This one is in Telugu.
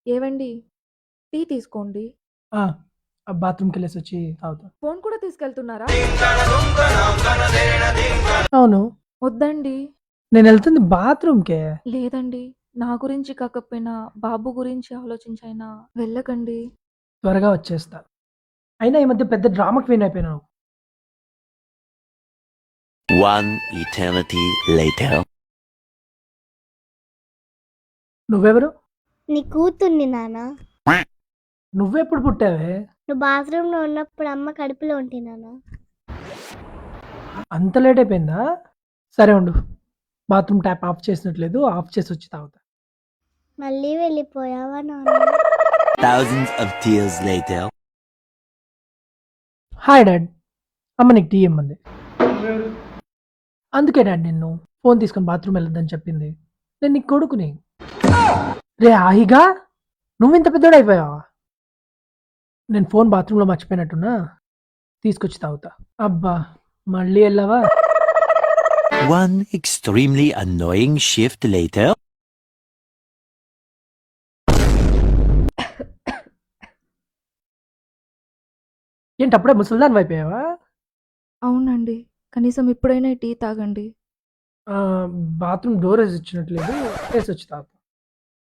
ఏవండి టీ తీసుకోండి. ఆ! బాత్రూమ్‌కెళ్ళేసొచ్చి తాగుతా. ఫోన్ కూడా తీసుకెళ్తున్నారా? అవును. వద్దండి. నేనెళ్తుంది బాత్రూమ్‌కే. లేదండి. నా గురించి కాకపోయినా బాబు గురించి ఆలోచించైనా వెళ్ళకండి. త్వరగా వచ్చేస్తా. అయినా ఈ మధ్య పెద్ద డ్రామా క్వీన్ అయిపోయినావు. One eternity later. నువ్వెవరు? నీ కూతుర్ని నాన్న. నువ్వెప్పుడు పుట్టావే? నువ్వు బాత్రూంలో ఉన్నప్పుడు అమ్మ కడుపులో ఉంటి నాన్న. అంత లేట్ అయిపోయిందా? సరే ఉండు. బాత్రూమ్ ట్యాప్ ఆఫ్ చేసినట్లేదు. ఆఫ్ చేసొచ్చి తాగుతా. మళ్ళీ వెళ్ళిపోయావా నాన్న? Thousands of tears later. Hi dad. అమ్మ నీకు టీ ఇమ్మంది. అందుకే డాడ్ నిన్ను ఫోన్ తీసుకొని బాత్రూమ్ వెళ్ళొద్దని చెప్పింది. నేను నీ కొడుకుని. రే ఆహిగా, నువ్వింత పెద్దోడైపోయావా? నేను ఫోన్ బాత్రూంలో మర్చిపోయినట్టున్నా, తీసుకొచ్చి తాగుతా. అబ్బా! మళ్ళీ ఎళ్ళావా? One extremely annoying shift later. ఏంటి అప్పుడే ముసలిదానివైపోయావా? అవునండి. కనీసం ఇప్పుడైనా ఈ టీ తాగండి. Bathroom door ఏసొచ్చినట్లేదు. ఏసొచ్చి తాగుతా.